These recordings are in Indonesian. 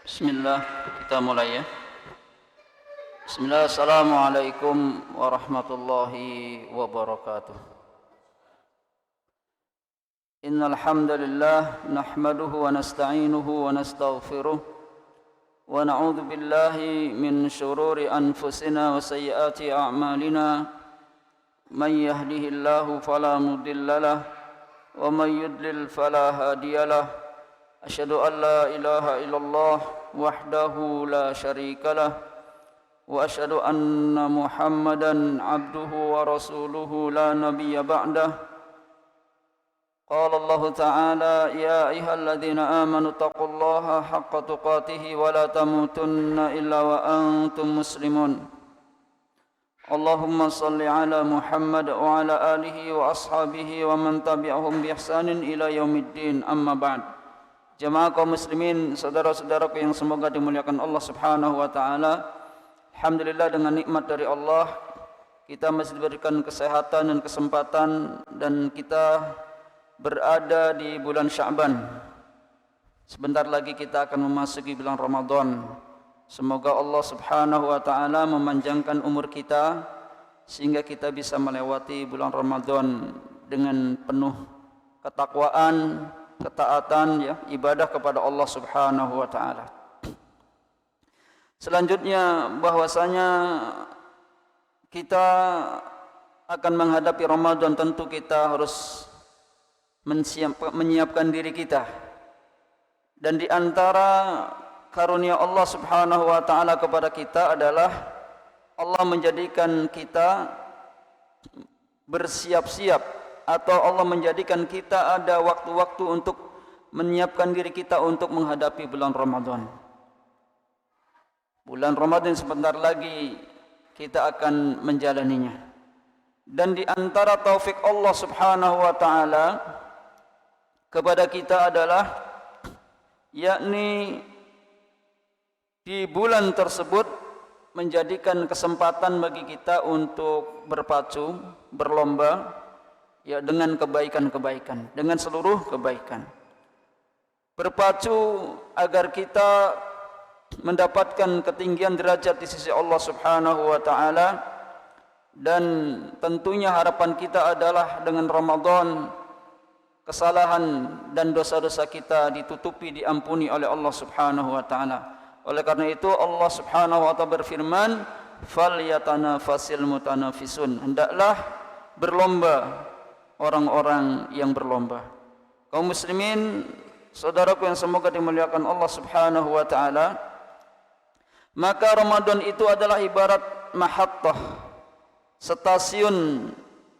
Bismillah, kita mulai ya. Bismillah, assalamualaikum warahmatullahi wabarakatuh. Innal hamdalillah nahmaduhu wa nasta'inuhu wa nastaghfiruh wa na'udzu billahi min shururi anfusina wa sayyiati a'malina. May yahdihillahu fala mudilla lahu wa may yudlil fala hadiyalah. Asyhadu an la ilaha illallah wahdahu la syarika lah wa asyhadu anna Muhammadan abduhu wa rasuluhu la nabiyya ba'dah. Qala Allah Ta'ala ya ayyuhalladzina amanu taqullaha haqqa tuqatih wa la tamutunna illa wa antum muslimun. Allahumma salli ala Muhammad wa ala alihi wa ashabihi wa man tabi'ahum bi ihsanin ila yaumiddin, amma ba'd. Jemaah kaum muslimin, saudara-saudaraku yang semoga dimuliakan Allah Subhanahu wa taala. Alhamdulillah, dengan nikmat dari Allah kita masih diberikan kesehatan dan kesempatan, dan kita berada di bulan Sya'ban. Sebentar lagi kita akan memasuki bulan Ramadan. Semoga Allah Subhanahu wa taala memanjangkan umur kita sehingga kita bisa melewati bulan Ramadan dengan penuh ketakwaan, ketaatan, ya, ibadah kepada Allah Subhanahu wa taala. Selanjutnya, bahwasanya kita akan menghadapi Ramadan, tentu kita harus menyiapkan diri kita. Dan di antara karunia Allah Subhanahu wa taala kepada kita adalah Allah menjadikan kita bersiap-siap, atau Allah menjadikan kita ada waktu-waktu untuk menyiapkan diri kita untuk menghadapi bulan Ramadan. Bulan Ramadan sebentar lagi kita akan menjalaninya. Dan di antara taufik Allah Subhanahu wa taala kepada kita adalah, yakni di bulan tersebut menjadikan kesempatan bagi kita untuk berpacu, berlomba, ya, dengan kebaikan-kebaikan, dengan seluruh kebaikan. Berpacu agar kita mendapatkan ketinggian derajat di sisi Allah Subhanahu wa taala. Dan tentunya harapan kita adalah dengan Ramadan kesalahan dan dosa-dosa kita ditutupi, diampuni oleh Allah Subhanahu wa taala. Oleh karena itu Allah Subhanahu wa taala berfirman, "Falyatanafasil mutanafisun." Hendaklah berlomba orang-orang yang berlomba. Kaum muslimin, saudaraku yang semoga dimuliakan Allah Subhanahu wa taala, maka Ramadan itu adalah ibarat mahattah, stasiun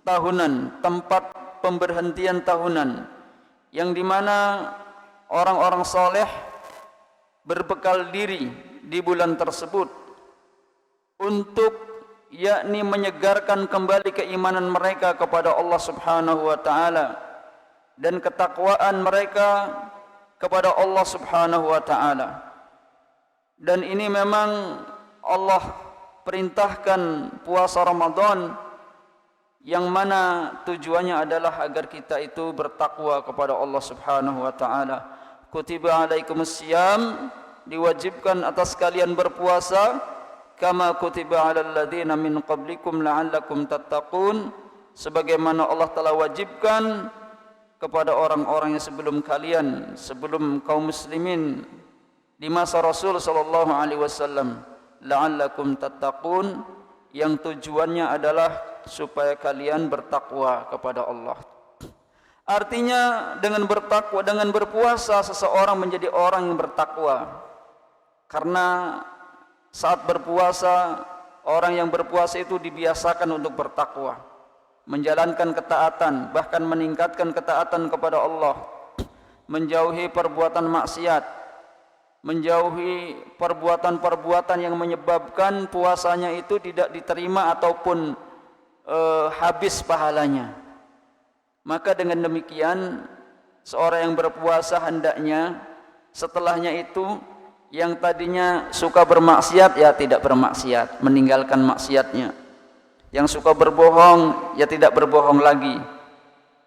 tahunan, tempat pemberhentian tahunan, yang dimana orang-orang soleh berbekal diri di bulan tersebut untuk, yakni, menyegarkan kembali keimanan mereka kepada Allah Subhanahu wa taala dan ketakwaan mereka kepada Allah Subhanahu wa taala. Dan ini memang Allah perintahkan puasa Ramadan, yang mana tujuannya adalah agar kita itu bertakwa kepada Allah Subhanahu wa taala. Kutiba alaikumus syiyam, diwajibkan atas kalian berpuasa, kama kutiba alal ladzina min qablikum la'allakum tattaqun, sebagaimana Allah telah wajibkan kepada orang-orang yang sebelum kalian, sebelum kaum muslimin di masa Rasul sallallahu alaihi wasallam, la'allakum tattaqun, yang tujuannya adalah supaya kalian bertakwa kepada Allah. Artinya dengan bertakwa, dengan berpuasa, seseorang menjadi orang yang bertakwa. Karena saat berpuasa, orang yang berpuasa itu dibiasakan untuk bertakwa, menjalankan ketaatan, bahkan meningkatkan ketaatan kepada Allah, menjauhi perbuatan maksiat, menjauhi perbuatan-perbuatan yang menyebabkan puasanya itu tidak diterima ataupun habis pahalanya. Maka dengan demikian, seorang yang berpuasa hendaknya setelahnya itu, yang tadinya suka bermaksiat, ya tidak bermaksiat, meninggalkan maksiatnya. Yang suka berbohong, ya tidak berbohong lagi,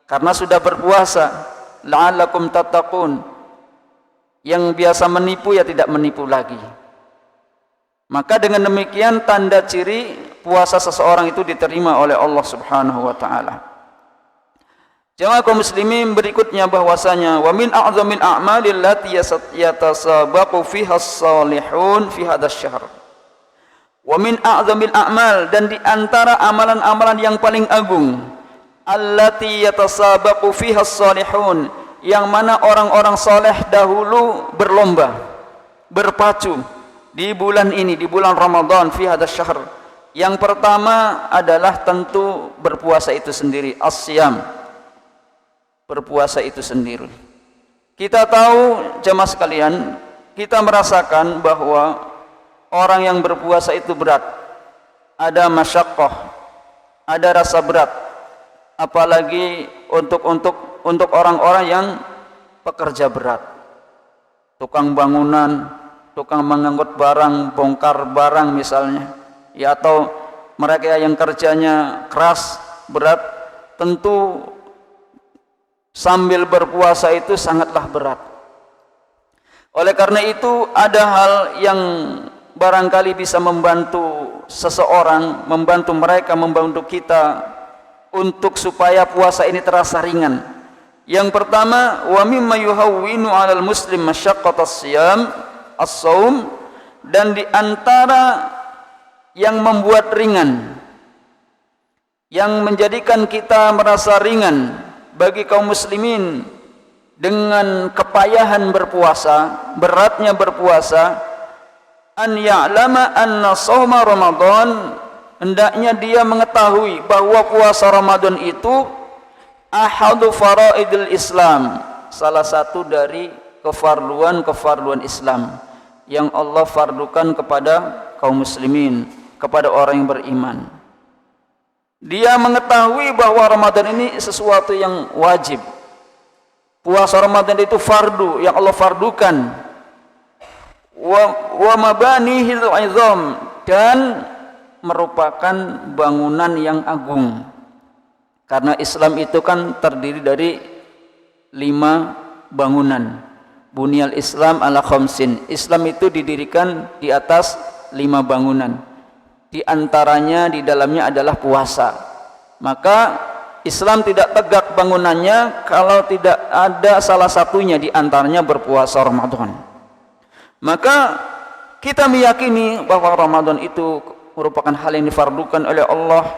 karena sudah berpuasa. La'allakum tattaqun, yang biasa menipu ya tidak menipu lagi. Maka dengan demikian tanda ciri puasa seseorang itu diterima oleh Allah Subhanahu wa taala. Jamaah kaum muslimin, berikutnya bahwasanya wa min a'zamil a'malil lati yatasabaqu fiha as-salihun fi hadzal syahr. Wa min a'zamil a'mal, dan di antara amalan-amalan yang paling agung, allati yatasabaqu fiha as-salihun, yang mana orang-orang saleh dahulu berlomba, berpacu di bulan ini, di bulan Ramadan, fi hadzal syahr. Yang pertama adalah tentu berpuasa itu sendiri, as-siyam. Berpuasa itu sendiri. Kita tahu jemaah sekalian, kita merasakan bahwa orang yang berpuasa itu berat. Ada masyaqqah, ada rasa berat. Apalagi untuk orang-orang yang pekerja berat. Tukang bangunan, tukang mengangkut barang, bongkar barang misalnya, ya, atau mereka yang kerjanya keras, berat, tentu sambil berpuasa itu sangatlah berat. Oleh karena itu ada hal yang barangkali bisa membantu seseorang, membantu mereka, membantu kita untuk supaya puasa ini terasa ringan. Yang pertama, wa mimma yuhawwinu 'alal muslim masyaqqatas siyam as-shaum, dan di antara yang membuat ringan, yang menjadikan kita merasa ringan bagi kaum muslimin dengan kepayahan berpuasa, beratnya berpuasa, an ya'lama anna shauma Ramadan, hendaknya dia mengetahui bahwa puasa Ramadan itu ahadu faraidil Islam, salah satu dari kefarduan Islam yang Allah fardukan kepada kaum muslimin, kepada orang yang beriman. Dia mengetahui bahwa Ramadan ini sesuatu yang wajib. Puasa Ramadan itu fardu yang Allah fardukan. Wa mabanihil 'izam, dan merupakan bangunan yang agung. Karena Islam itu kan terdiri dari 5 bangunan. Bunyal Islam ala khamsin. Islam itu didirikan di atas 5 bangunan. Di antaranya di dalamnya adalah puasa. Maka Islam tidak tegak bangunannya kalau tidak ada salah satunya di antaranya berpuasa Ramadan. Maka kita meyakini bahwa Ramadan itu merupakan hal yang difardukan oleh Allah.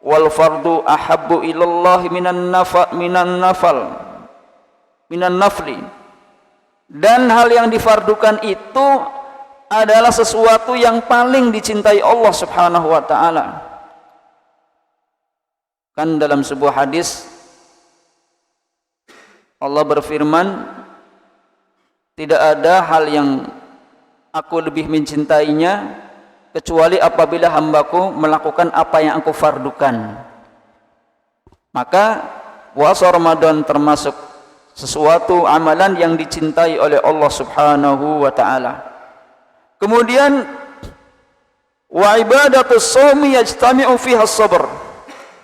Wal fardu ahabbu ilallah minan nafli. Dan hal yang difardukan itu adalah sesuatu yang paling dicintai Allah Subhanahu wa taala. Kan dalam sebuah hadis Allah berfirman, tidak ada hal yang aku lebih mencintainya kecuali apabila hambaku melakukan apa yang aku fardukan. Maka puasa Ramadan termasuk sesuatu amalan yang dicintai oleh Allah Subhanahu wa taala. Kemudian wa ibadatus shaumi yajtami'u fiha as-sabr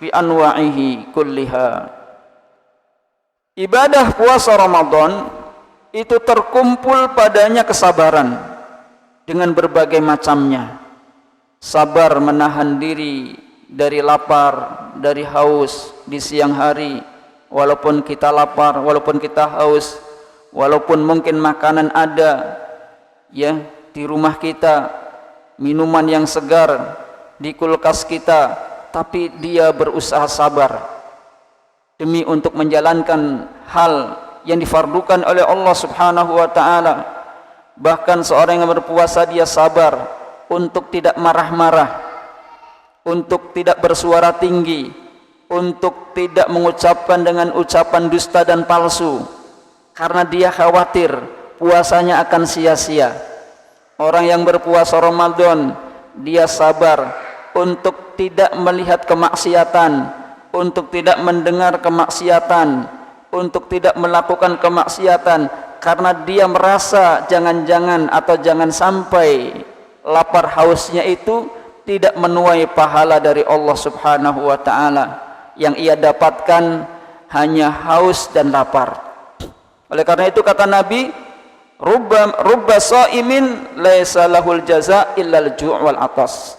bi anwa'ihi kulliha. Ibadah puasa Ramadan itu terkumpul padanya kesabaran dengan berbagai macamnya. Sabar menahan diri dari lapar, dari haus di siang hari, walaupun kita lapar, walaupun kita haus, walaupun mungkin makanan ada ya di rumah kita, minuman yang segar di kulkas kita, tapi dia berusaha sabar demi untuk menjalankan hal yang difardukan oleh Allah Subhanahu wa taala. Bahkan seorang yang berpuasa dia sabar untuk tidak marah-marah, untuk tidak bersuara tinggi, untuk tidak mengucapkan dengan ucapan dusta dan palsu, karena dia khawatir puasanya akan sia-sia. Orang yang berpuasa Ramadan dia sabar untuk tidak melihat kemaksiatan, untuk tidak mendengar kemaksiatan, untuk tidak melakukan kemaksiatan, karena dia merasa jangan-jangan atau jangan sampai lapar hausnya itu tidak menuai pahala dari Allah Subhanahu wa taala. Yang ia dapatkan hanya haus dan lapar. Oleh karena itu kata Nabi, rubba shaimin laisa lahul jaza illal ju' wal atas.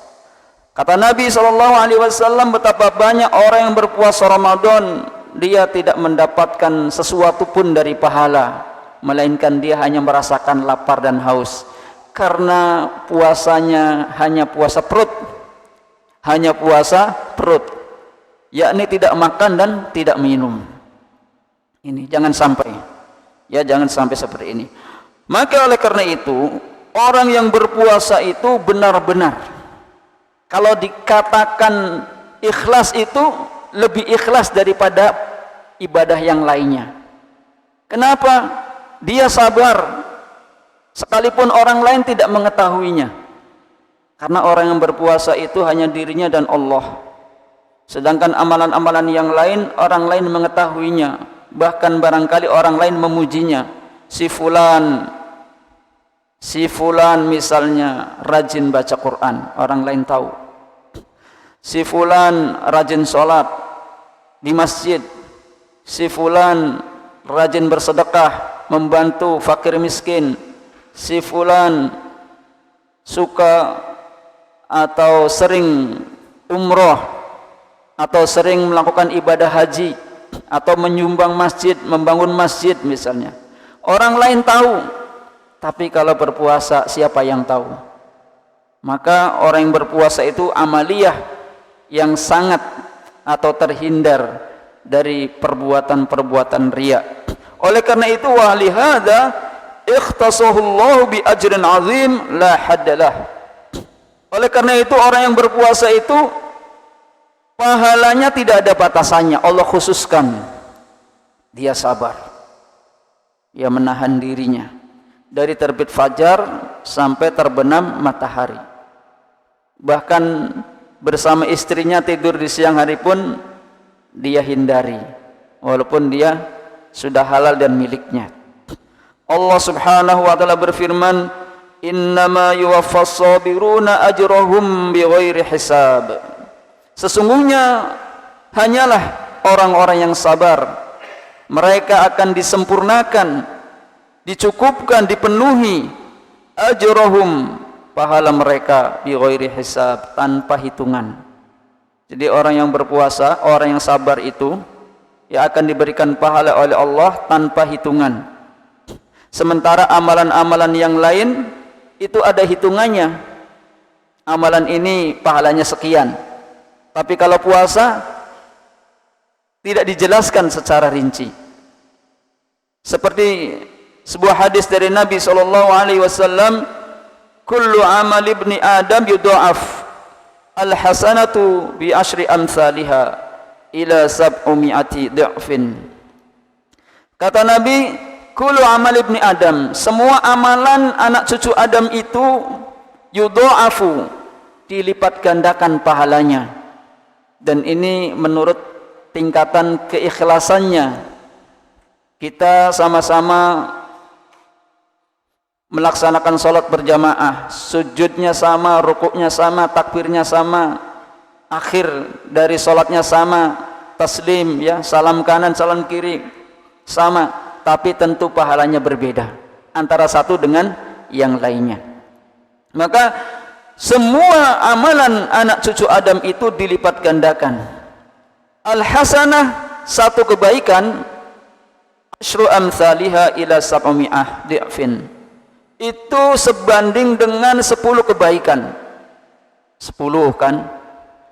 Kata Nabi SAW, betapa banyak orang yang berpuasa Ramadan, dia tidak mendapatkan sesuatu pun dari pahala, melainkan dia hanya merasakan lapar dan haus, karena puasanya hanya puasa perut, yakni tidak makan dan tidak minum. Ini jangan sampai, ya jangan sampai seperti ini. Maka oleh karena itu, orang yang berpuasa itu benar-benar, kalau dikatakan ikhlas itu lebih ikhlas daripada ibadah yang lainnya. Kenapa? Dia sabar sekalipun orang lain tidak mengetahuinya. Karena orang yang berpuasa itu hanya dirinya dan Allah. Sedangkan amalan-amalan yang lain, orang lain mengetahuinya. Bahkan barangkali orang lain memujinya. Si fulan misalnya rajin baca Quran, orang lain tahu. Si fulan rajin sholat di masjid. Si fulan rajin bersedekah, membantu fakir miskin. Si fulan suka atau sering umroh, atau sering melakukan ibadah haji, atau menyumbang masjid, membangun masjid misalnya. Orang lain tahu, tapi kalau berpuasa siapa yang tahu? Maka orang yang berpuasa itu amaliyah yang sangat atau terhindar dari perbuatan-perbuatan riya. Oleh karena itu, wa lihada ikhtasahullahu bi ajrin azim la haddalah. Oleh karena itu, orang yang berpuasa itu pahalanya tidak ada batasannya. Allah khususkan, dia sabar, dia menahan dirinya dari terbit fajar sampai terbenam matahari. Bahkan bersama istrinya tidur di siang hari pun dia hindari, walaupun dia sudah halal dan miliknya. Allah Subhanahu wa taala berfirman, innama yuwaffas sabiruna ajrahum bighairi hisab. Sesungguhnya hanyalah orang-orang yang sabar, mereka akan disempurnakan, dicukupkan, dipenuhi ajrahum, pahala mereka bighairi hisab, tanpa hitungan. Jadi orang yang berpuasa, orang yang sabar itu ya akan diberikan pahala oleh Allah tanpa hitungan. Sementara amalan-amalan yang lain itu ada hitungannya. Amalan ini pahalanya sekian. Tapi kalau puasa tidak dijelaskan secara rinci. Seperti sebuah hadis dari Nabi SAW, kullu amal ibni adam yudha'af al-hasanatu bi ashri amsalihha ila sab'umi'ati dha'fin. Kata Nabi, kullu amal ibni adam, semua amalan anak cucu Adam itu yudha'afu, dilipat gandakan pahalanya. Dan ini menurut tingkatan keikhlasannya. Kita sama-sama melaksanakan sholat berjamaah, sujudnya sama, rukuknya sama, takbirnya sama, akhir dari sholatnya sama, taslim ya, salam kanan, salam kiri sama, tapi tentu pahalanya berbeda antara satu dengan yang lainnya. Maka semua amalan anak cucu Adam itu dilipat gandakan. Al-hasanah, satu kebaikan, asyru amthaliha ila sab'umi'ah di'fin, itu sebanding dengan 10 kebaikan. 10 kan,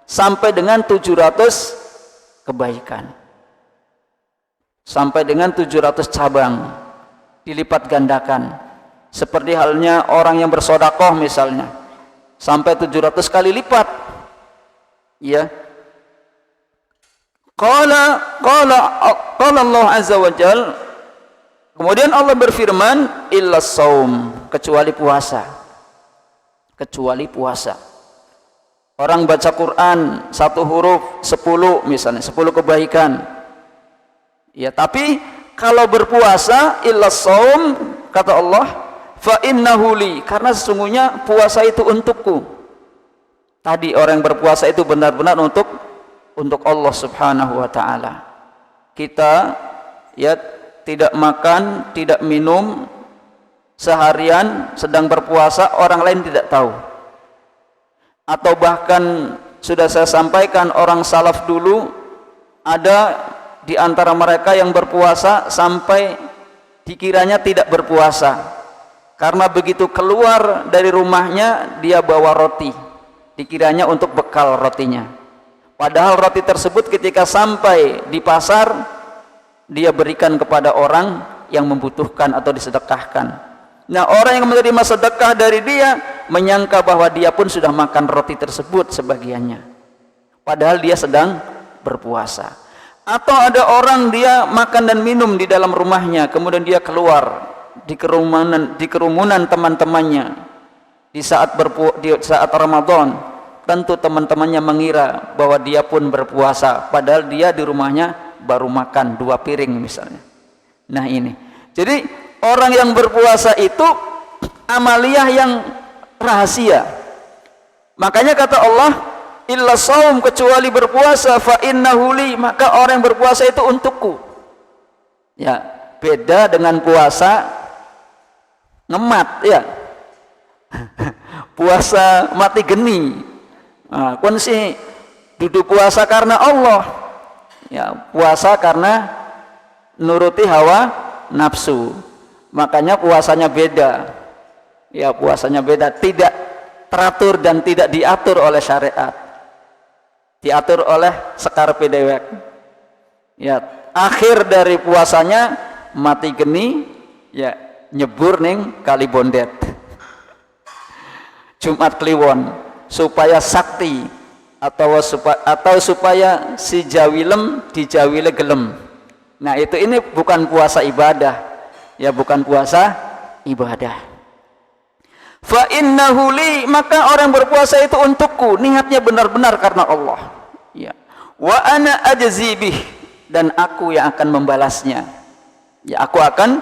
sampai dengan 700 kebaikan, sampai dengan 700 cabang dilipat gandakan. Seperti halnya orang yang bersedekah misalnya, sampai 700 kali lipat. Ya. Qala Allah Azza wa Jalla, kemudian Allah berfirman, illa saum, kecuali puasa. Kecuali puasa. Orang baca Quran satu huruf 10 misalnya, 10 kebaikan. Ya, tapi kalau berpuasa illa saum, kata Allah, fa innahu li, karena sesungguhnya puasa itu untukku. Tadi orang yang berpuasa itu benar-benar untuk Allah Subhanahu wa taala. Kita ya tidak makan, tidak minum seharian sedang berpuasa, orang lain tidak tahu. Atau bahkan sudah saya sampaikan, orang salaf dulu ada di antara mereka yang berpuasa sampai dikiranya tidak berpuasa, karena begitu keluar dari rumahnya dia bawa roti, dikiranya untuk bekal rotinya, padahal roti tersebut ketika sampai di pasar dia berikan kepada orang yang membutuhkan atau disedekahkan. Nah, orang yang menerima sedekah dari dia menyangka bahwa dia pun sudah makan roti tersebut sebagiannya, padahal dia sedang berpuasa. Atau ada orang dia makan dan minum di dalam rumahnya, kemudian dia keluar di kerumunan teman-temannya di saat Ramadan, tentu teman-temannya mengira bahwa dia pun berpuasa, padahal dia di rumahnya baru makan 2 piring misalnya. Nah ini, jadi orang yang berpuasa itu amaliyah yang rahasia. Makanya kata Allah, illa shaum, kecuali berpuasa, fa innahu li, maka orang yang berpuasa itu untukku. Ya, beda dengan puasa ngemat ya. Puasa mati geni. Nah, kon sih duduk puasa karena Allah. Ya, puasa karena nuruti hawa nafsu. Makanya puasanya beda. Ya, puasanya beda, tidak teratur dan tidak diatur oleh syariat. Diatur oleh sekar dewek. Ya, akhir dari puasanya mati geni, ya nyebur ning kali bondet. Jumat Kliwon supaya sakti atau supaya si jawilem dijawile gelem. Nah, ini bukan puasa ibadah. Ya, bukan puasa ibadah. Fa innahu li, maka orang berpuasa itu untukku, niatnya benar-benar karena Allah. Ya. Wa ana ajzi bih, dan aku yang akan membalasnya. Ya, aku akan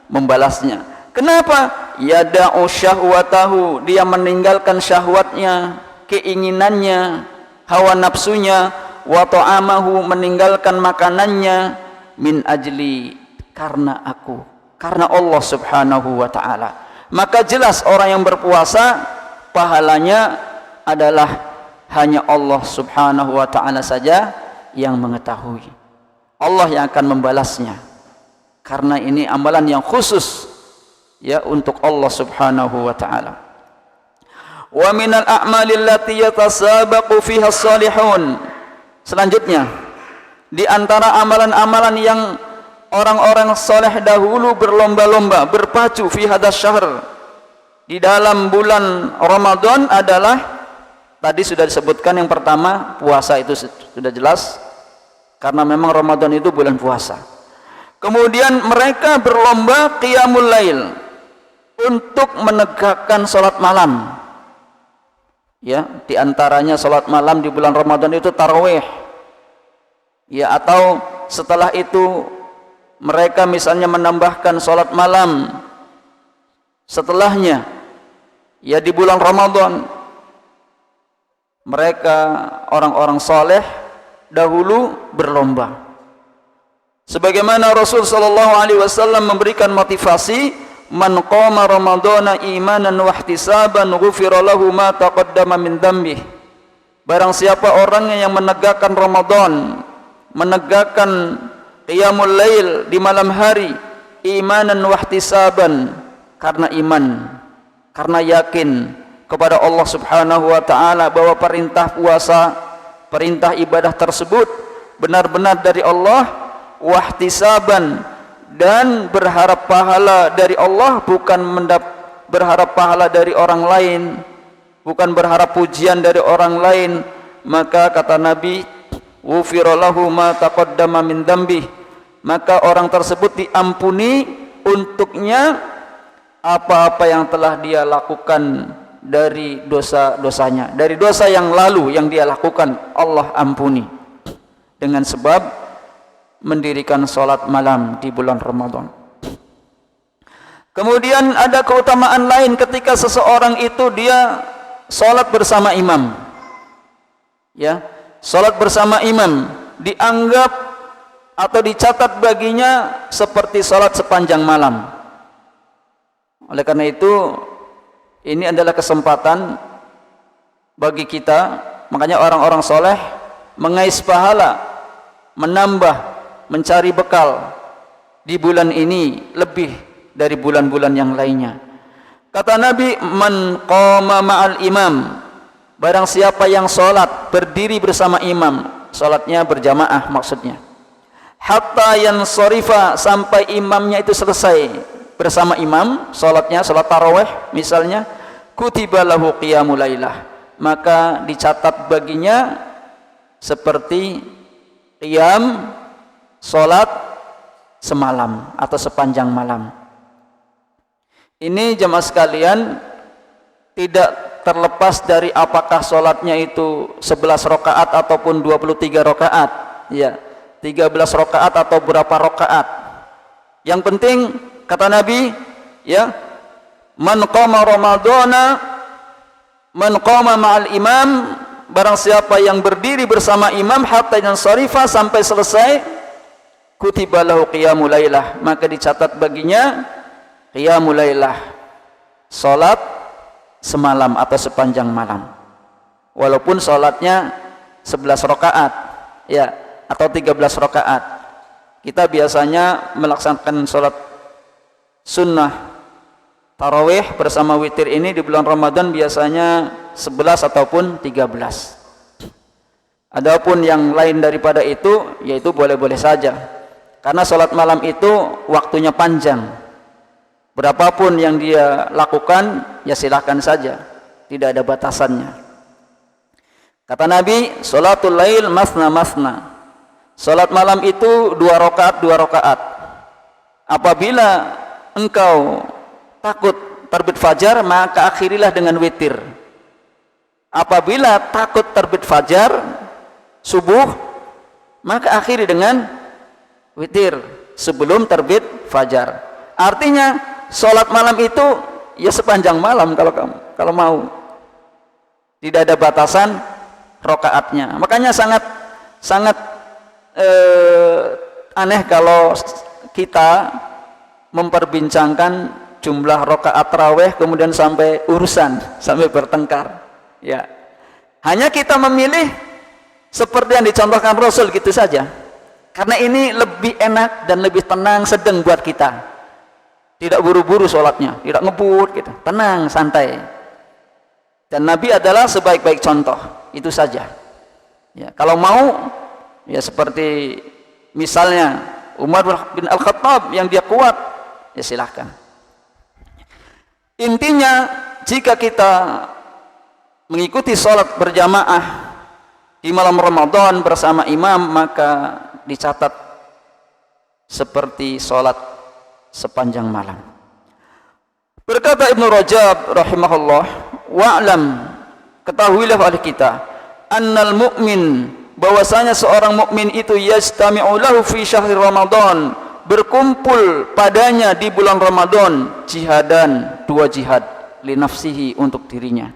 membalasnya. Kenapa? Yada'u syahwatahu, dia meninggalkan syahwatnya, keinginannya, hawa nafsunya, wa ta'amahu, meninggalkan makanannya, min ajli, karena aku, karena Allah Subhanahu wa ta'ala. Maka jelas orang yang berpuasa pahalanya adalah hanya Allah Subhanahu wa ta'ala saja yang mengetahui. Allah yang akan membalasnya, karena ini amalan yang khusus ya untuk Allah Subhanahu wa ta'ala. Wa minal a'mali allati yatasabaqu fiha as-salihun. Selanjutnya, di antara amalan-amalan yang orang-orang soleh dahulu berlomba-lomba, berpacu fi hadas syahr, di dalam bulan Ramadan adalah, tadi sudah disebutkan yang pertama, puasa itu sudah jelas, karena memang Ramadan itu bulan puasa. Kemudian mereka berlomba qiyamul lail, untuk menegakkan salat malam. Ya, di antaranya salat malam di bulan Ramadan itu tarawih. Ya, atau setelah itu mereka misalnya menambahkan salat malam setelahnya. Ya, di bulan Ramadan mereka orang-orang saleh dahulu berlomba. Sebagaimana Rasul sallallahu alaihi wasallam memberikan motivasi, man qama ramadhana imanan wa ihtisaban ghufira lahu ma taqaddama min dzambih. Barang siapa orang yang menegakkan Ramadan, menegakkan qiyamul lail di malam hari, imanan wa ihtisaban, karena iman, karena yakin kepada Allah Subhanahu wa taala bahwa perintah puasa, perintah ibadah tersebut benar-benar dari Allah, wahtisaban, dan berharap pahala dari Allah, bukan berharap pahala dari orang lain, bukan berharap pujian dari orang lain. Maka kata Nabi, ghufira lahu ma taqaddama min dzambih, maka orang tersebut diampuni untuknya apa-apa yang telah dia lakukan dari dosa-dosanya, dari dosa yang lalu yang dia lakukan, Allah ampuni dengan sebab mendirikan salat malam di bulan Ramadan. Kemudian ada keutamaan lain ketika seseorang itu dia salat bersama imam. Ya, salat bersama imam dianggap atau dicatat baginya seperti salat sepanjang malam. Oleh karena itu, ini adalah kesempatan bagi kita. Makanya orang-orang soleh mengais pahala, menambah, mencari bekal di bulan ini lebih dari bulan-bulan yang lainnya. Kata Nabi, man qama ma'al imam, barang siapa yang sholat berdiri bersama imam, sholatnya berjamaah maksudnya, hatta yansarifa, sampai imamnya itu selesai bersama imam sholatnya, sholat tarawih misalnya, kutiba lahu qiyamul lailah, maka dicatat baginya seperti qiyam sholat semalam atau sepanjang malam. Ini jemaah sekalian tidak terlepas dari apakah sholatnya itu 11 rakaat ataupun 23 rakaat, ya, 13 rakaat atau berapa rakaat. Yang penting kata Nabi, ya, man qama ramadhana, man qama ma'al imam, barang siapa yang berdiri bersama imam hatta yansarifa, sampai selesai, kutiba lahu qiyamul lailah, maka dicatat baginya qiyamul lailah, salat semalam atau sepanjang malam. Walaupun salatnya 11 rakaat, ya, atau 13 rakaat. Kita biasanya melaksanakan salat sunnah tarawih bersama witir ini di bulan Ramadan biasanya 11 ataupun 13. Adapun yang lain daripada itu, yaitu boleh-boleh saja, karena salat malam itu waktunya panjang. Berapapun yang dia lakukan, ya silahkan saja, tidak ada batasannya. Kata Nabi, sholatul lail masna masna, salat malam itu 2 rakaat 2 rakaat. Apabila engkau takut terbit fajar, maka akhirilah dengan witir. Apabila takut terbit fajar subuh, maka akhiri dengan witir sebelum terbit fajar. Artinya sholat malam itu ya sepanjang malam kalau mau, tidak ada batasan rakaatnya. Makanya sangat aneh kalau kita memperbincangkan jumlah rakaat tarawih kemudian sampai urusan, sampai bertengkar, ya. Hanya kita memilih seperti yang dicontohkan Rasul gitu saja, karena ini lebih enak dan lebih tenang, sedang buat kita. Tidak buru-buru sholatnya, tidak ngebut gitu, tenang, santai. Dan Nabi adalah sebaik-baik contoh, itu saja. Ya, kalau mau, ya seperti misalnya Umar bin Al-Khattab yang dia kuat, ya silahkan. Intinya, jika kita mengikuti sholat berjamaah di malam Ramadan bersama imam, maka dicatat seperti sholat sepanjang malam. Berkata Ibnu Rajab rahimahullah, wa'lam, ketahuilah oleh kita, annal mu'min, bahwasanya seorang mukmin itu yastami'u lahu fi syahri Ramadan, berkumpul padanya di bulan Ramadan, jihadan, 2 jihad, li nafsihi, untuk dirinya.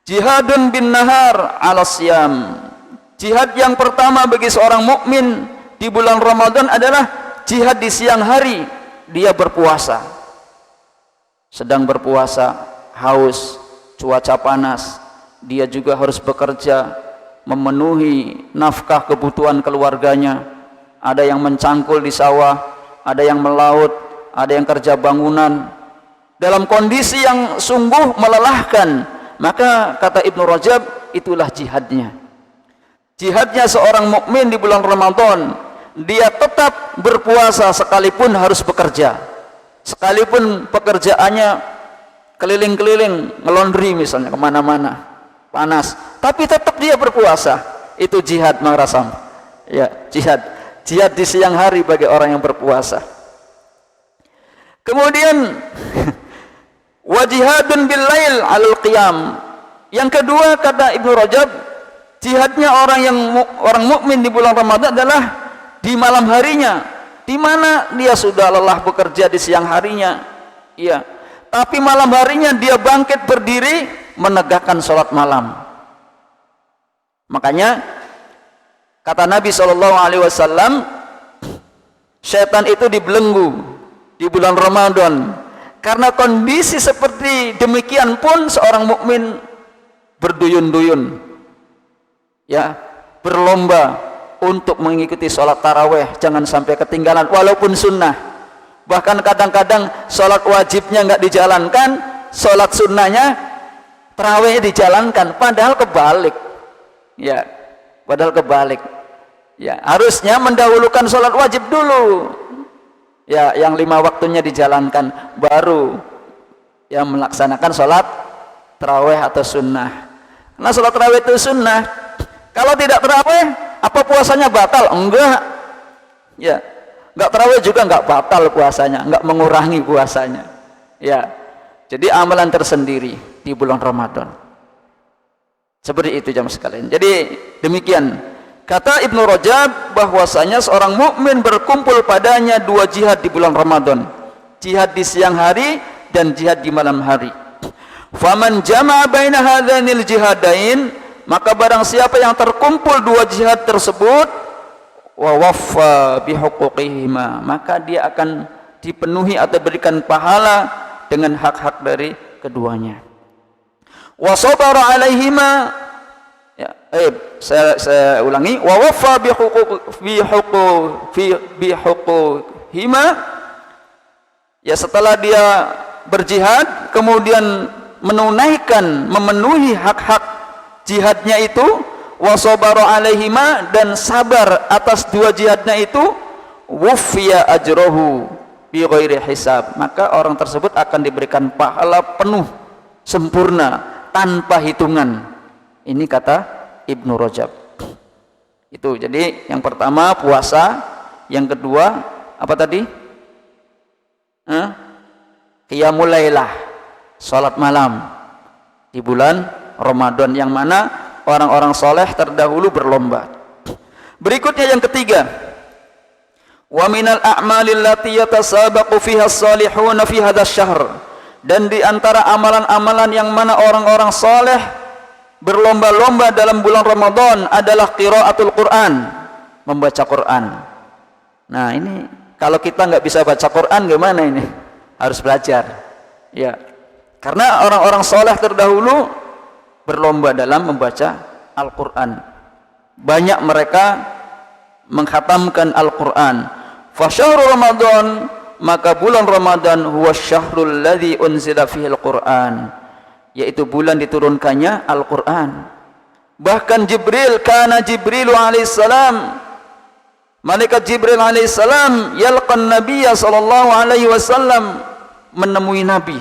Jihadun bin nahar ala siyam, jihad yang pertama bagi seorang mukmin di bulan Ramadan adalah jihad di siang hari. Dia berpuasa, sedang berpuasa, haus, cuaca panas, dia juga harus bekerja memenuhi nafkah kebutuhan keluarganya. Ada yang mencangkul di sawah, ada yang melaut, ada yang kerja bangunan dalam kondisi yang sungguh melelahkan. Maka kata Ibnu Rajab, itulah jihadnya. Jihadnya seorang mukmin di bulan Ramadan, dia tetap berpuasa sekalipun harus bekerja, sekalipun pekerjaannya keliling-keliling ngelondri misalnya kemana-mana, panas, tapi tetap dia berpuasa. Itu jihad, Mang Rasam, ya, jihad di siang hari bagi orang yang berpuasa. Kemudian wa jihadun bil lail alal qiyam, yang kedua kata Ibnu Rajab, jihadnya orang mukmin di bulan Ramadan adalah di malam harinya, di mana dia sudah lelah bekerja di siang harinya, iya, tapi malam harinya dia bangkit berdiri menegakkan sholat malam. Makanya kata Nabi SAW, syaitan itu dibelenggu di bulan Ramadan Karena kondisi seperti demikian pun seorang mukmin berduyun-duyun, ya, berlomba untuk mengikuti sholat taraweh, jangan sampai ketinggalan walaupun sunnah. Bahkan kadang-kadang sholat wajibnya nggak dijalankan, sholat sunnahnya taraweh dijalankan, padahal kebalik, ya, padahal kebalik, ya, harusnya mendahulukan sholat wajib dulu, ya, yang 5 waktunya dijalankan, baru yang melaksanakan sholat taraweh atau sunnah. Nah, sholat taraweh itu sunnah. Kalau tidak taraweh, apa puasanya batal? Enggak, ya, enggak taraweh juga enggak batal puasanya, enggak mengurangi puasanya, ya. Jadi amalan tersendiri di bulan Ramadan. Seperti itu jamaah sekalian. Jadi demikian kata Ibnu Rajab, bahwasanya seorang mukmin berkumpul padanya 2 jihad di bulan Ramadan, jihad di siang hari dan jihad di malam hari. Faman jama'a baina hadzanil jihadain, maka barang siapa yang terkumpul 2 jihad tersebut, wa waffa bihuquqihima, maka dia akan dipenuhi atau berikan pahala dengan hak-hak dari keduanya. Wa sabara alaihima, ya, saya ulangi, wa waffa bihuquqihima, ya, setelah dia berjihad kemudian menunaikan, memenuhi hak-hak jihadnya itu, wasobaro alaihima, dan sabar atas 2 jihadnya itu, wufiya ajrohu bi ghairi hisab, maka orang tersebut akan diberikan pahala penuh sempurna tanpa hitungan. Ini kata Ibnu Rajab. Itu jadi yang pertama puasa, yang kedua apa tadi? Qiyamul lailah, salat malam di bulan Ramadan, yang mana orang-orang soleh terdahulu berlomba. Berikutnya yang ketiga, wa minal a'malil lati yatasabaqu fiha as-salihuna fi hadzal syahr, dan di antara amalan-amalan yang mana orang-orang soleh berlomba-lomba dalam bulan Ramadan adalah qiraatul Quran, membaca Quran. Nah, ini kalau kita nggak bisa baca Quran gimana ini? Harus belajar, ya. Karena orang-orang soleh terdahulu berlomba dalam membaca Al-Quran. Banyak mereka mengkhatamkan Al-Quran. Fasyahrul Ramadan, maka bulan Ramadan huwa syahrul ladzi unzila fihil Quran, yaitu bulan diturunkannya Al-Quran. Bahkan Jibril, kana Jibrilu alaihissalam, malaikat Jibril alaihissalam yalqan nabiyya sallallahu alaihi wasallam, menemui Nabi.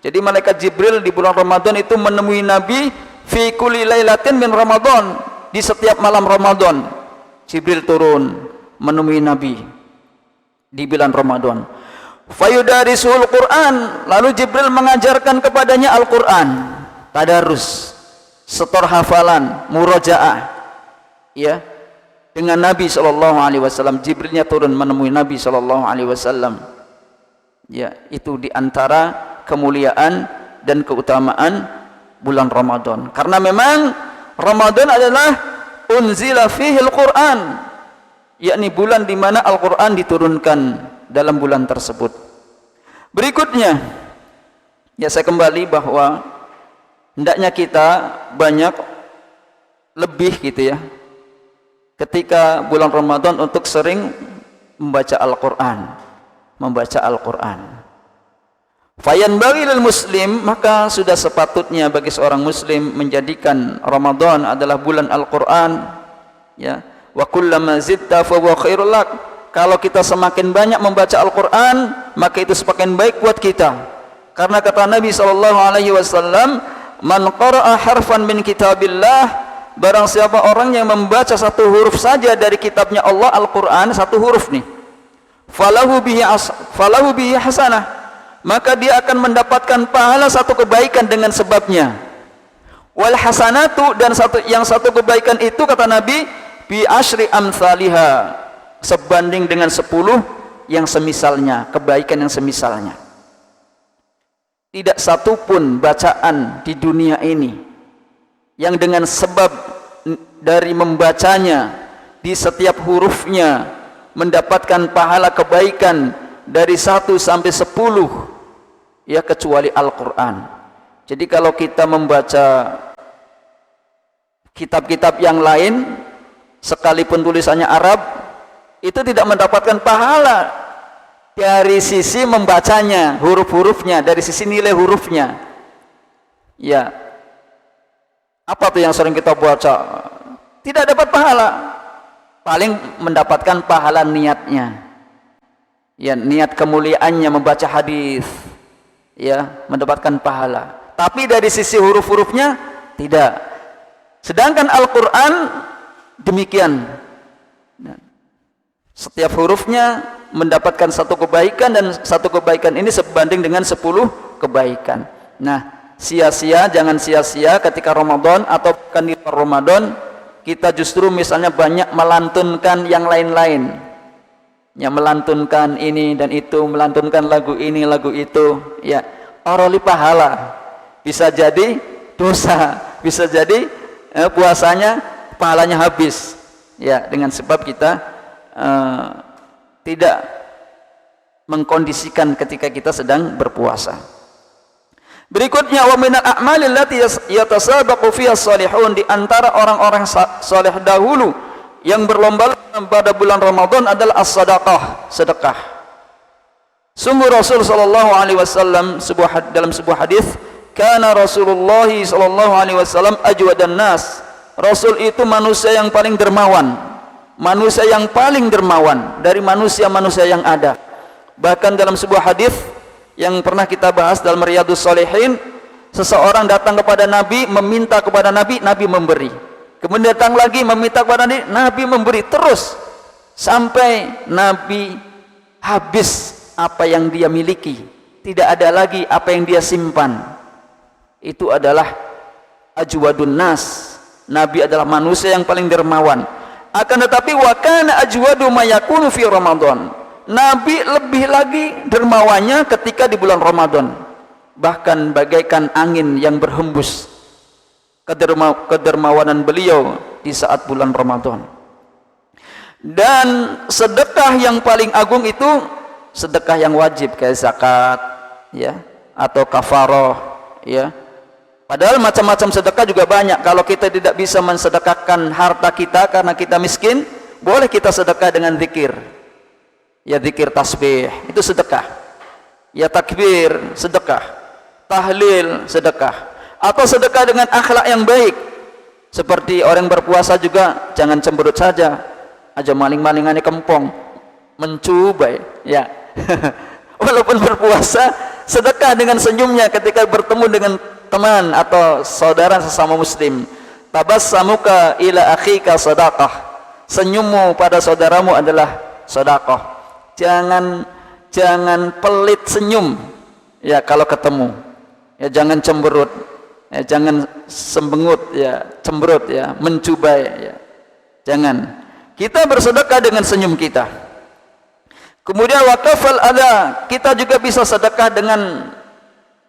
Jadi malaikat Jibril di bulan Ramadan itu menemui Nabi fi kulli lailatin min Ramadan, di setiap malam Ramadan Jibril turun menemui Nabi di bulan Ramadan. Fayudarisul Quran, lalu Jibril mengajarkan kepadanya Al-Quran, tadarus, setor hafalan, murojaah, ya, dengan Nabi sallallahu alaihi wasallam. Jibrilnya turun menemui Nabi sallallahu alaihi wasallam. Ya, itu di antara kemuliaan dan keutamaan bulan Ramadan. Karena memang Ramadan adalah unzila fihil Quran, yakni bulan di mana Al-Quran diturunkan dalam bulan tersebut. Berikutnya, ya, saya kembali bahwa hendaknya kita banyak lebih gitu ya ketika bulan Ramadan untuk sering membaca Al-Quran, Fayanbaghi lil muslim, maka sudah sepatutnya bagi seorang muslim menjadikan Ramadan adalah bulan Al-Quran, ya. Wa kullama zidta fa huwa khairul lak, kalau kita semakin banyak membaca Al-Quran maka itu semakin baik buat kita. Karena kata Nabi sallallahu alaihi wasallam, man qara'a harfan min kitabillah, barang siapa orang yang membaca satu huruf saja dari kitabnya Allah Al-Quran, satu huruf nih, falahu bihi hasanah, maka dia akan mendapatkan pahala satu kebaikan dengan sebabnya. Wal hasanatu, dan satu kebaikan itu kata Nabi, bi asyri amsalihha, sebanding dengan 10 yang semisalnya, kebaikan yang semisalnya. Tidak satu pun bacaan di dunia ini yang dengan sebab dari membacanya di setiap hurufnya mendapatkan pahala kebaikan dari 1 sampai 10, ya kecuali Al-Qur'an. Jadi kalau kita membaca kitab-kitab yang lain sekalipun tulisannya Arab, itu tidak mendapatkan pahala dari sisi membacanya, huruf-hurufnya, dari sisi nilai hurufnya. Ya, apa tuh yang sering kita baca? Tidak dapat pahala. Paling mendapatkan pahala niatnya. Ya, niat kemuliaannya membaca hadis. Ya, mendapatkan pahala. Tapi dari sisi huruf-hurufnya tidak. Sedangkan Al-Qur'an demikian. Setiap hurufnya mendapatkan satu kebaikan, dan satu kebaikan ini sebanding dengan 10 kebaikan. Nah, sia-sia, jangan sia-sia ketika Ramadan atau bukan di Ramadan kita justru misalnya banyak melantunkan yang lain-lain. Ya, melantunkan ini dan itu, melantunkan lagu ini, lagu itu, ya, oroli pahala. Bisa jadi dosa, bisa jadi puasanya pahalanya habis. Ya, dengan sebab kita tidak mengkondisikan ketika kita sedang berpuasa. Berikutnya, wa minal a'malil lati yatasabaqu fiha salihun, di antara orang-orang saleh dahulu yang berlomba pada bulan Ramadan adalah as-sadaqah, sedekah. Sungguh Rasul sallallahu alaihi wasallam dalam sebuah hadis, kana Rasulullah sallallahu alaihi wasallam ajwadan nas. Rasul itu manusia yang paling dermawan, manusia yang paling dermawan dari manusia-manusia yang ada. Bahkan dalam sebuah hadis yang pernah kita bahas dalam Riyadhus Shalihin, seseorang datang kepada Nabi, meminta kepada Nabi, Nabi memberi. Kemudian datang lagi meminta kepada Nabi, Nabi memberi terus sampai Nabi habis apa yang dia miliki, tidak ada lagi apa yang dia simpan. Itu adalah ajwadun nas. Nabi adalah manusia yang paling dermawan. Akan tetapi wa kana ajwadu ma yakunu fi Ramadan. Nabi lebih lagi dermawannya ketika di bulan Ramadan. Bahkan bagaikan angin yang berhembus kedermawanan beliau di saat bulan Ramadan. Dan sedekah yang paling agung itu sedekah yang wajib, kayak zakat, ya, atau kafaroh, ya. Padahal macam-macam sedekah juga banyak. Kalau kita tidak bisa mensedekahkan harta kita karena kita miskin, boleh kita sedekah dengan zikir. Ya, zikir tasbih itu sedekah. Ya, takbir sedekah. Tahlil sedekah. Atau sedekah dengan akhlak yang baik. Seperti orang berpuasa juga jangan cemberut saja. Aja maling-malingannya kempong, mencubai, ya. Walaupun berpuasa, sedekah dengan senyumnya ketika bertemu dengan teman atau saudara sesama muslim. Tabassamuka ila akhika sadaqah. Senyummu pada saudaramu adalah sedekah. Jangan pelit senyum, ya, kalau ketemu. Ya, jangan cemberut. Ya, jangan sembengut, ya, cemberut, ya, mencubai, ya. Jangan. Kita bersedekah dengan senyum kita. Kemudian wakafal ada, kita juga bisa sedekah dengan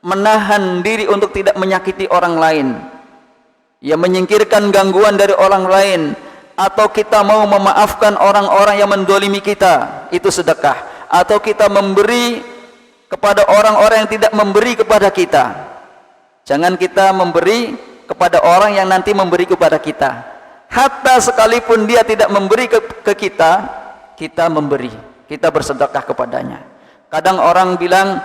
menahan diri untuk tidak menyakiti orang lain, ya, menyingkirkan gangguan dari orang lain, atau kita mau memaafkan orang-orang yang mendolimi kita, itu sedekah. Atau kita memberi kepada orang-orang yang tidak memberi kepada kita. Jangan kita memberi kepada orang yang nanti memberi kepada kita. Hatta sekalipun dia tidak memberi ke kita, kita memberi, kita bersedekah kepadanya. Kadang orang bilang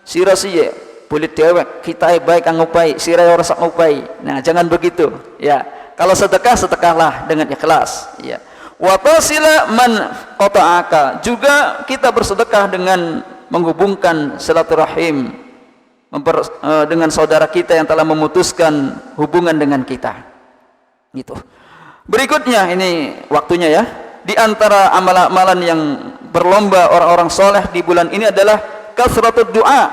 sira siye boleh dewek, kita baik ngupai, sira ora sak ngupai. Nah, jangan begitu, ya. Kalau sedekah, sedekahlah dengan ikhlas, ya. Wa tasila man qata'aka, juga kita bersedekah dengan menghubungkan silaturahim dengan saudara kita yang telah memutuskan hubungan dengan kita. Gitu. Berikutnya, ini waktunya, ya. Di antara amalan-amalan yang berlomba orang-orang soleh di bulan ini adalah kasratud doa.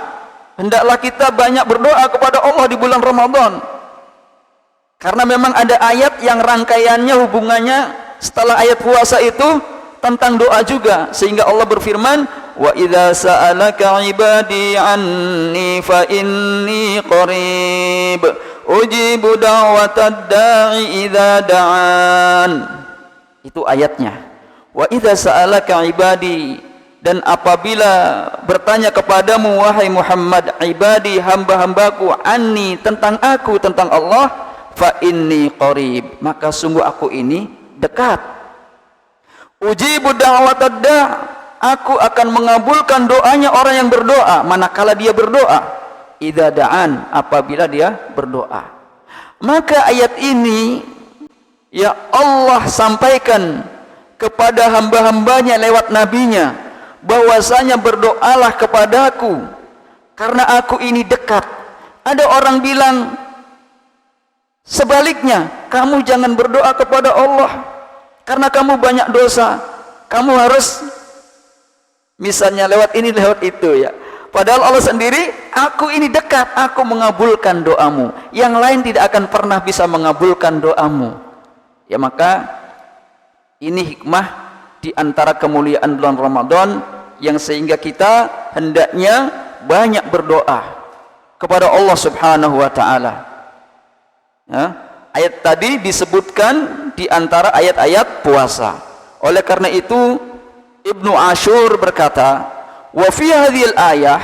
Hendaklah kita banyak berdoa kepada Allah di bulan Ramadan. Karena memang ada ayat yang rangkaiannya, hubungannya setelah ayat puasa itu tentang doa juga. Sehingga Allah berfirman, wa idza sa'alaka ibadi anni fa inni qarib ujibu da'watad da'i idza da'an. Itu ayatnya. Wa idza sa'alaka ibadi, dan apabila bertanya kepadamu wahai Muhammad, ibadi hamba-hambaku anni, tentang aku, tentang Allah, fa inni qarib, maka sungguh aku ini dekat. Ujibu da'watad da', aku akan mengabulkan doanya orang yang berdoa manakala dia berdoa, idza da'an, apabila dia berdoa. Maka ayat ini ya Allah sampaikan kepada hamba-hambanya lewat nabinya, bahwasanya berdoalah kepadaku karena aku ini dekat. Ada orang bilang sebaliknya, kamu jangan berdoa kepada Allah karena kamu banyak dosa, kamu harus misalnya lewat ini lewat itu ya. Padahal Allah sendiri, aku ini dekat, aku mengabulkan doamu, yang lain tidak akan pernah bisa mengabulkan doamu. Ya, maka ini hikmah di antara kemuliaan bulan Ramadan, yang sehingga kita hendaknya banyak berdoa kepada Allah Subhanahu wa taala. Ya, ayat tadi disebutkan di antara ayat-ayat puasa. Oleh karena itu Ibnu Ashur berkata, wa fi hadhil ayah,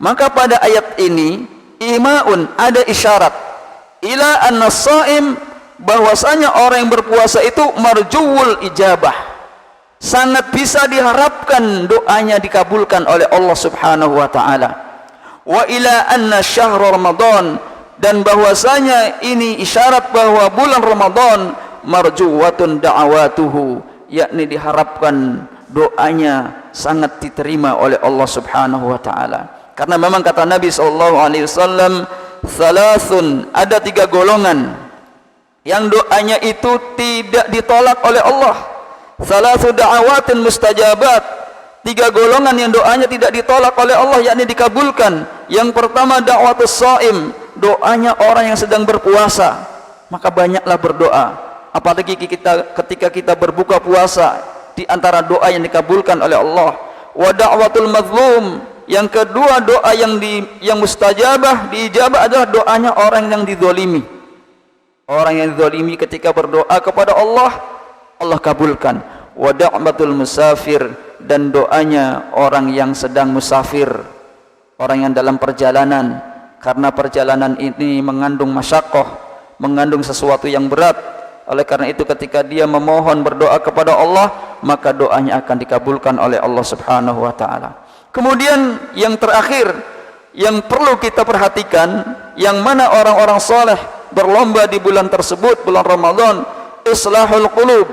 maka pada ayat ini imaun, ada isyarat ila anna shaim, bahwasanya orang yang berpuasa itu marjuul ijabah, sangat bisa diharapkan doanya dikabulkan oleh Allah Subhanahu wa taala. Wa ila anna syahr Ramadan, dan bahwasanya ini isyarat bahwa bulan Ramadan marjuwatun da'awatuhu, yakni diharapkan doanya sangat diterima oleh Allah Subhanahu wa taala. Karena memang kata Nabi sallallahu alaihi wasallam, thalathun, ada 3 golongan yang doanya itu tidak ditolak oleh Allah. Thalathu da'awatin mustajabat, 3 golongan yang doanya tidak ditolak oleh Allah, yakni dikabulkan. Yang pertama da'watus shaim, doanya orang yang sedang berpuasa, maka banyaklah berdoa. Apalagi ketika kita berbuka puasa, di antara doa yang dikabulkan oleh Allah. Wa da'watul mazlum, yang kedua doa yang mustajabah, diijabah adalah doanya orang yang dizalimi. Orang yang dizalimi ketika berdoa kepada Allah, Allah kabulkan. Wa da'watul musafir, dan doanya orang yang sedang musafir, orang yang dalam perjalanan, karena perjalanan ini mengandung masyaqqah, mengandung sesuatu yang berat. Oleh karena itu ketika dia memohon berdoa kepada Allah, maka doanya akan dikabulkan oleh Allah Subhanahu wa taala. Kemudian yang terakhir yang perlu kita perhatikan, yang mana orang-orang saleh berlomba di bulan tersebut, bulan Ramadan, islahul qulub,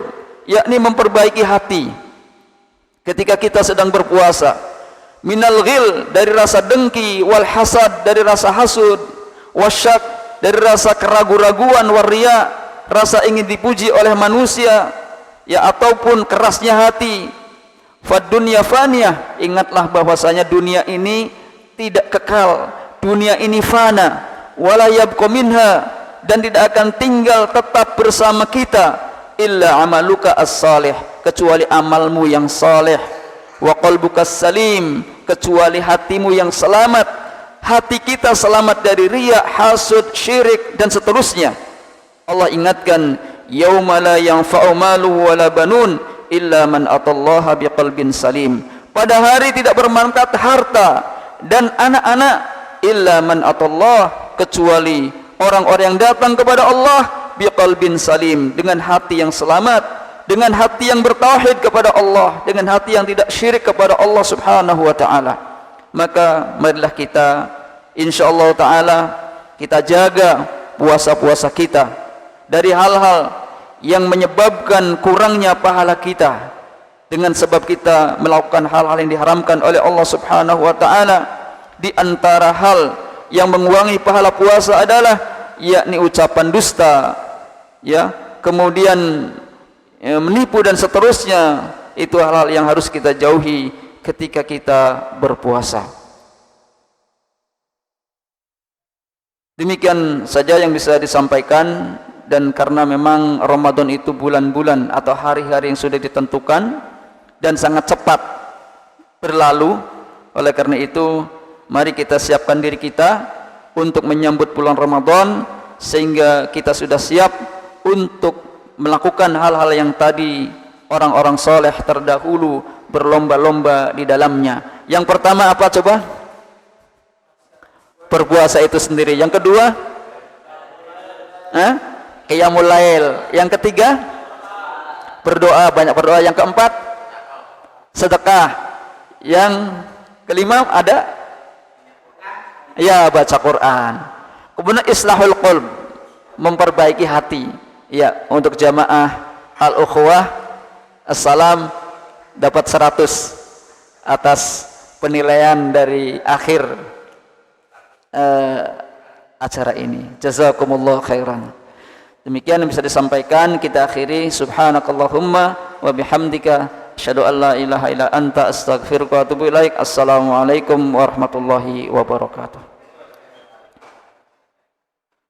yakni memperbaiki hati ketika kita sedang berpuasa. Minal ghil, dari rasa dengki, wal hasad, dari rasa hasud, wasyak, dari rasa keraguan-raguan, waria, rasa ingin dipuji oleh manusia, ya, ataupun kerasnya hati. Fad dunya faniyah, ingatlah bahwasanya dunia ini tidak kekal, dunia ini fana, wala yabqa minha, dan tidak akan tinggal tetap bersama kita, illa amaluka as-salih, kecuali amalmu yang saleh, wa qalbuka salim, kecuali hatimu yang selamat. Hati kita selamat dari riya, hasud, syirik, dan seterusnya. Allah ingatkan, yauma la yanfa'u maluhu wala banun illa man atallaha biqalbin salim, pada hari tidak bermanfaat harta dan anak-anak, illa man atallah, kecuali orang-orang yang datang kepada Allah biqalbin salim, dengan hati yang selamat, dengan hati yang bertauhid kepada Allah, dengan hati yang tidak syirik kepada Allah Subhanahu wa taala. Maka marilah kita insyaallah taala kita jaga puasa-puasa kita dari hal-hal yang menyebabkan kurangnya pahala kita, dengan sebab kita melakukan hal-hal yang diharamkan oleh Allah Subhanahu wa taala. Di antara hal yang mengurangi pahala puasa adalah yakni ucapan dusta, ya, kemudian menipu dan seterusnya. Itu hal-hal yang harus kita jauhi ketika kita berpuasa. Demikian saja yang bisa disampaikan. Dan karena memang Ramadan itu bulan-bulan atau hari-hari yang sudah ditentukan dan sangat cepat berlalu, oleh karena itu mari kita siapkan diri kita untuk menyambut bulan Ramadan, sehingga kita sudah siap untuk melakukan hal-hal yang tadi orang-orang soleh terdahulu berlomba-lomba di dalamnya. Yang pertama apa coba? Berpuasa itu sendiri. Yang kedua, qiyamul lail. Yang ketiga, berdoa, banyak berdoa. Yang keempat, sedekah. Yang kelima ada, ya, baca Quran. Kemudian islahul qalb, memperbaiki hati. Ya, untuk jamaah al-ukhwah assalam dapat 100 atas penilaian dari akhir acara ini. Jazakumullah khairan. Demikian yang bisa disampaikan, kita akhiri. Subhanakallahumma wa bihamdika asyhadu an la ilaha illa anta astaghfiruka wa atubu ilaik. Assalamualaikum warahmatullahi wabarakatuh.